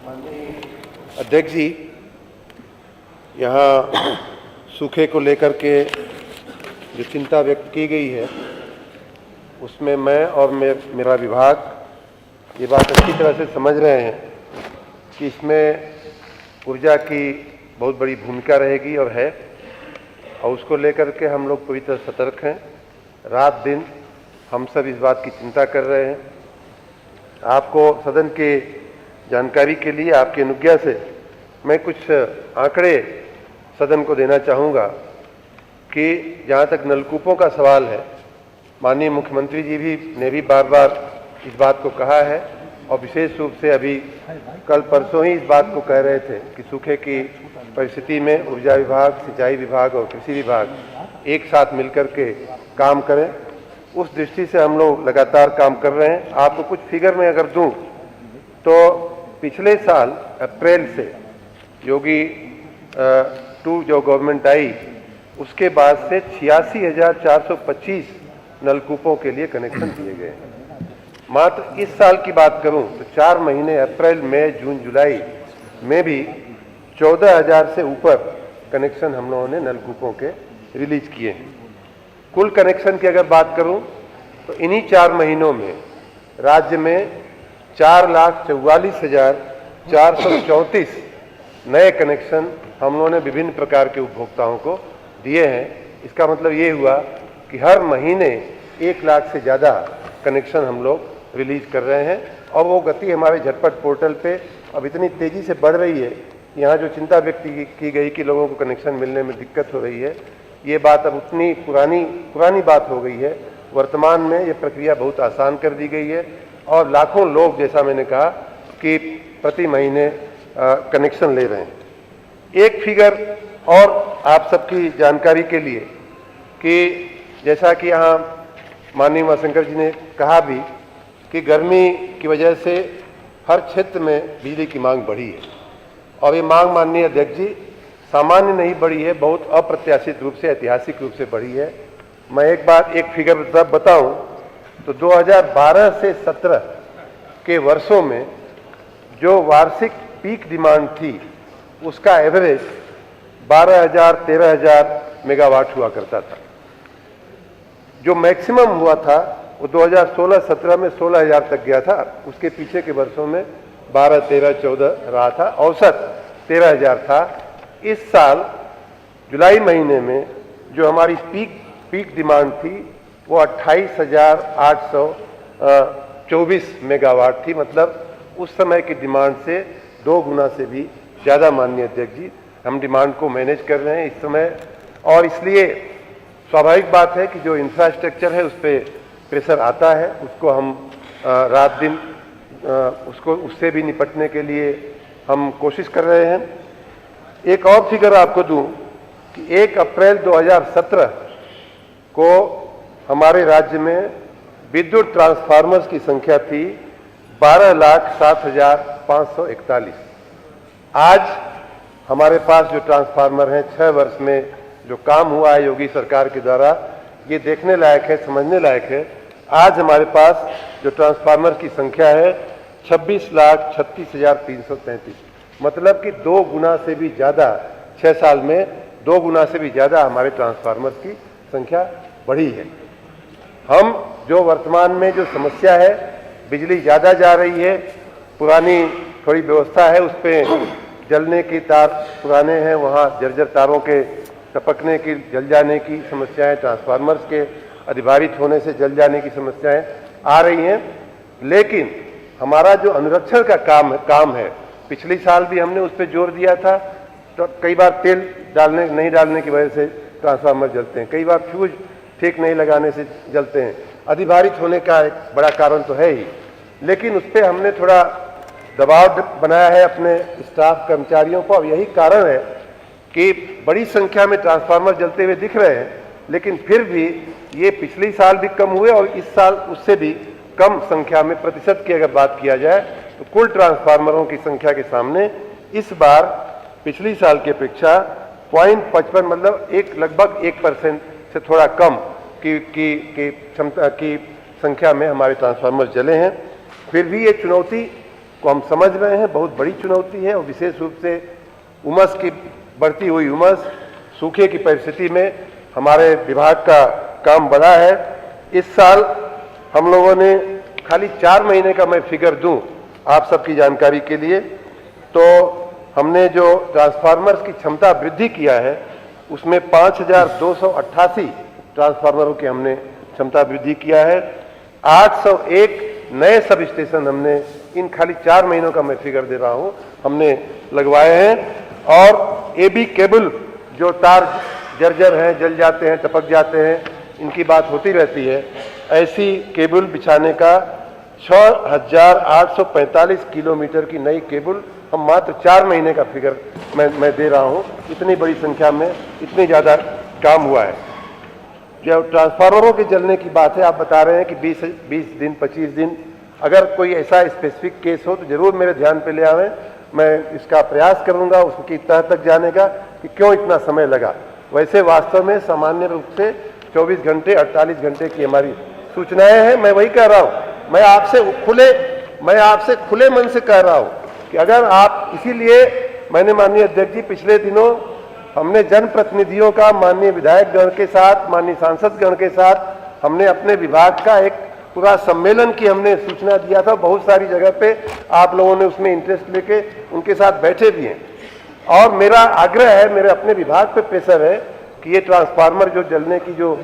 अध्यक्ष जी, यहाँ सूखे को लेकर के जो चिंता व्यक्त की गई है उसमें मैं और मेरा विभाग ये बात अच्छी तरह से समझ रहे हैं कि इसमें ऊर्जा की बहुत बड़ी भूमिका रहेगी और है, और उसको लेकर के हम लोग पूरी तरह सतर्क हैं। रात दिन हम सब इस बात की चिंता कर रहे हैं। आपको सदन के जानकारी के लिए आपकी अनुज्ञा से मैं कुछ आंकड़े सदन को देना चाहूँगा कि जहाँ तक नलकूपों का सवाल है, माननीय मुख्यमंत्री जी ने भी बार बार इस बात को कहा है और विशेष रूप से अभी कल परसों ही इस बात को कह रहे थे कि सूखे की परिस्थिति में ऊर्जा विभाग, सिंचाई विभाग और कृषि विभाग एक साथ मिलकर के काम करें। उस दृष्टि से हम लोग लगातार काम कर रहे हैं। आपको कुछ फिगर में अगर दूं तो पिछले साल अप्रैल से योगी 2 जो गवर्नमेंट आई उसके बाद से 86,425 नलकूपों के लिए कनेक्शन दिए गए हैं। मात्र इस साल की बात करूं तो 4 महीने अप्रैल, मई, जून, जुलाई में भी 14,000 से ऊपर कनेक्शन हम लोगों ने नलकूपों के रिलीज किए हैं। कुल कनेक्शन की अगर बात करूं तो इन्हीं 4 महीनों में राज्य में 4,44,434 नए कनेक्शन हम लोगों ने विभिन्न प्रकार के उपभोक्ताओं को दिए हैं। इसका मतलब ये हुआ कि हर महीने 1 लाख से ज़्यादा कनेक्शन हम लोग रिलीज कर रहे हैं और वो गति हमारे झटपट पोर्टल पे अब इतनी तेज़ी से बढ़ रही है। यहाँ जो चिंता व्यक्त की गई कि लोगों को कनेक्शन मिलने में दिक्कत हो रही है, ये बात अब उतनी पुरानी बात हो गई है। वर्तमान में ये प्रक्रिया बहुत आसान कर दी गई है और लाखों लोग, जैसा मैंने कहा, कि प्रति महीने कनेक्शन ले रहे हैं। एक फिगर और आप सबकी जानकारी के लिए कि जैसा कि यहाँ माननीय उमाशंकर जी ने कहा भी कि गर्मी की वजह से हर क्षेत्र में बिजली की मांग बढ़ी है और ये मांग, माननीय अध्यक्ष जी, सामान्य नहीं बढ़ी है, बहुत अप्रत्याशित रूप से, ऐतिहासिक रूप से बढ़ी है। मैं एक फिगर बताऊं तो 2012 से 17 के वर्षों में जो वार्षिक पीक डिमांड थी उसका एवरेज 12,000-13,000 मेगावाट हुआ करता था। जो मैक्सिमम हुआ था वो 2016-17 में 16,000 तक गया था। उसके पीछे के वर्षों में 12, 13, 14 रहा था। औसत 13,000 था। इस साल जुलाई महीने में जो हमारी पीक डिमांड थी वो 28,824 मेगावाट थी। मतलब उस समय की डिमांड से 2 गुना से भी ज़्यादा, माननीय अध्यक्ष जी, हम डिमांड को मैनेज कर रहे हैं इस समय। और इसलिए स्वाभाविक बात है कि जो इंफ्रास्ट्रक्चर है उस पर प्रेशर आता है, उसको हम रात दिन उससे भी निपटने के लिए हम कोशिश कर रहे हैं। एक और फिगर आपको दूं कि 1 अप्रैल 2017 को हमारे राज्य में विद्युत ट्रांसफार्मर्स की संख्या थी 12,07,541। आज हमारे पास जो ट्रांसफार्मर हैं, 6 वर्ष में जो काम हुआ है योगी सरकार के द्वारा, ये देखने लायक है, समझने लायक है। आज हमारे पास जो ट्रांसफार्मर की संख्या है 26,36,333, मतलब कि 2 गुना से भी ज़्यादा, 6 साल में 2 गुना से भी ज़्यादा हमारे ट्रांसफार्मर की संख्या बढ़ी है। हम जो वर्तमान में जो समस्या है, बिजली ज़्यादा जा रही है, पुरानी थोड़ी व्यवस्था है, उस पर जलने की तार पुराने हैं, वहाँ जर्जर तारों के टपकने की, जल जाने की समस्याएं, ट्रांसफार्मर्स के अधिभारित होने से जल जाने की समस्याएं आ रही हैं। लेकिन हमारा जो अनुरक्षण का काम है, पिछले साल भी हमने उस पर जोर दिया था। तो कई बार तेल नहीं डालने की वजह से ट्रांसफार्मर जलते हैं, कई बार फ्यूज ठीक नहीं लगाने से जलते हैं। अधिभारित होने का एक बड़ा कारण तो है ही, लेकिन उस पर हमने थोड़ा दबाव बनाया है अपने स्टाफ कर्मचारियों पर। और यही कारण है कि बड़ी संख्या में ट्रांसफार्मर जलते हुए दिख रहे हैं, लेकिन फिर भी ये पिछले साल भी कम हुए और इस साल उससे भी कम संख्या में, प्रतिशत की अगर बात किया जाए तो कुल ट्रांसफार्मरों की संख्या के सामने इस बार पिछली साल की अपेक्षा 0.55, मतलब लगभग 1% से थोड़ा कम की क्षमता की संख्या में हमारे ट्रांसफार्मर जले हैं। फिर भी ये चुनौती को हम समझ रहे हैं बहुत बड़ी चुनौती है, और विशेष रूप से उमस की बढ़ती हुई उमस, सूखे की परिस्थिति में हमारे विभाग का काम बढ़ा है। इस साल हम लोगों ने खाली 4 महीने का मैं फिगर दूं आप सबकी जानकारी के लिए, तो हमने जो ट्रांसफार्मर्स की क्षमता वृद्धि किया है उसमें 5288 ट्रांसफार्मरों की हमने क्षमता वृद्धि किया है। 801 नए सब स्टेशन हमने इन खाली 4 महीनों का मैं फिगर दे रहा हूं हमने लगवाए हैं। और एबी केबल जो तार जर्जर हैं, जल जाते हैं, टपक जाते हैं, इनकी बात होती रहती है, ऐसी केबल बिछाने का 6845 किलोमीटर की नई केबल हम मात्र 4 महीने का फिगर मैं दे रहा हूं। इतनी बड़ी संख्या में इतनी ज़्यादा काम हुआ है। जब ट्रांसफार्मरों के जलने की बात है, आप बता रहे हैं कि 20 दिन 25 दिन, अगर कोई ऐसा स्पेसिफिक केस हो तो जरूर मेरे ध्यान पे ले आवें। मैं इसका प्रयास करूंगा उसकी तह तक जाने का कि क्यों इतना समय लगा। वैसे वास्तव में सामान्य रूप से 24 घंटे 48 घंटे की हमारी सूचनाएं हैं। मैं वही कह रहा हूं, मैं आपसे खुले मन से कह रहा हूं कि अगर आप, इसीलिए मैंने माननीय अध्यक्ष जी पिछले दिनों हमने जनप्रतिनिधियों का, माननीय विधायक गण के साथ, माननीय सांसद गण के साथ हमने अपने विभाग का एक पूरा सम्मेलन की हमने सूचना दिया था। बहुत सारी जगह पे आप लोगों ने उसमें इंटरेस्ट लेके उनके साथ बैठे भी हैं। और मेरा आग्रह है, मेरे अपने विभाग पे प्रेशर है कि ये ट्रांसफार्मर जो जलने की जो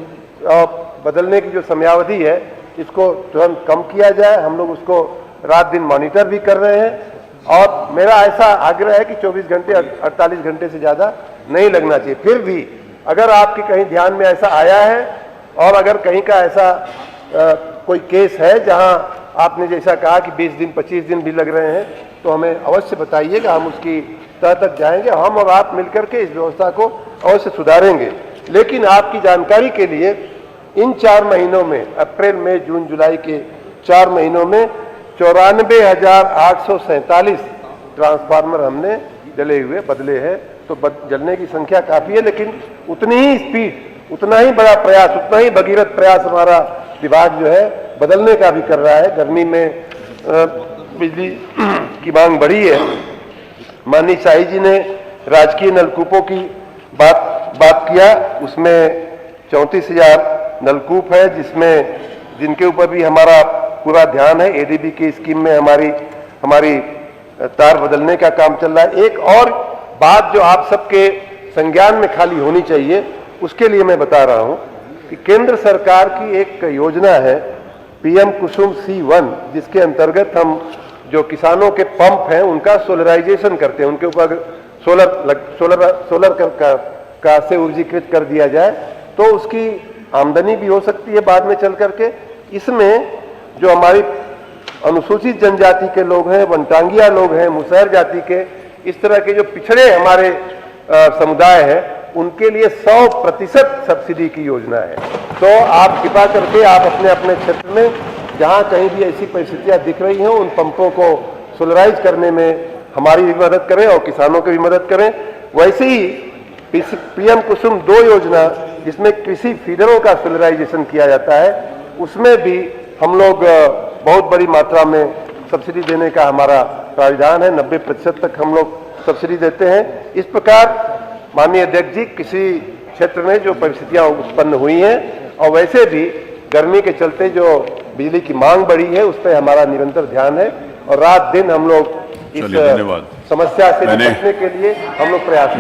बदलने की जो समयावधि है इसको तुरंत कम किया जाए। हम लोग उसको रात दिन मॉनिटर भी कर रहे हैं, और मेरा ऐसा आग्रह है कि 24 घंटे 48 घंटे से ज़्यादा नहीं लगना चाहिए। फिर भी अगर आपके कहीं ध्यान में ऐसा आया है और अगर कहीं का ऐसा कोई केस है जहां आपने जैसा कहा कि 20 दिन 25 दिन भी लग रहे हैं, तो हमें अवश्य बताइएगा, हम उसकी तह तक जाएंगे। हम और आप मिलकर के इस व्यवस्था को अवश्य सुधारेंगे। लेकिन आपकी जानकारी के लिए इन 4 महीनों में, अप्रैल मई जून जुलाई के 4 महीनों में 94,847 ट्रांसफार्मर हमने जले हुए बदले हैं। तो जलने की संख्या काफ़ी है, लेकिन उतनी ही स्पीड, उतना ही बड़ा प्रयास, उतना ही भगीरथ प्रयास हमारा विभाग जो है बदलने का भी कर रहा है। गर्मी में बिजली की मांग बढ़ी है। माननीय शाही जी ने राजकीय नलकूपों की बात किया, उसमें 34,000 नलकूप है जिनके ऊपर भी हमारा पूरा ध्यान है। एडीबी की स्कीम में हमारी तार बदलने का काम चल रहा है। एक और बात जो आप सबके संज्ञान में खाली होनी चाहिए, उसके लिए मैं बता रहा हूं कि केंद्र सरकार की एक योजना है पीएम कुसुम C1, जिसके अंतर्गत हम जो किसानों के पंप हैं उनका सोलराइजेशन करते हैं, उनके ऊपर सोलर का से ऊर्जीकृत कर दिया जाए तो उसकी आमदनी भी हो सकती है बाद में चल करके। इसमें जो हमारी अनुसूचित जनजाति के लोग हैं, वनटांगिया लोग हैं, मुसहर जाति के, इस तरह के जो पिछड़े हमारे समुदाय हैं, उनके लिए 100% सब्सिडी की योजना है। तो आप कृपा करके आप अपने अपने क्षेत्र में जहां कहीं भी ऐसी परिस्थितियां दिख रही हों, उन पंपों को सोलराइज करने में हमारी भी मदद करें और किसानों की भी मदद करें। वैसे ही पीएम कुसुम 2 योजना, जिसमें कृषि फीडरों का सोलराइजेशन किया जाता है, उसमें भी हम लोग बहुत बड़ी मात्रा में सब्सिडी देने का हमारा प्राविधान है। 90% तक हम लोग सब्सिडी देते हैं। इस प्रकार माननीय अध्यक्ष जी, किसी क्षेत्र में जो परिस्थितियां उत्पन्न हुई हैं और वैसे भी गर्मी के चलते जो बिजली की मांग बढ़ी है, उस पर हमारा निरंतर ध्यान है और रात दिन हम लोग इस समस्या से निपटने के लिए हम लोग प्रयास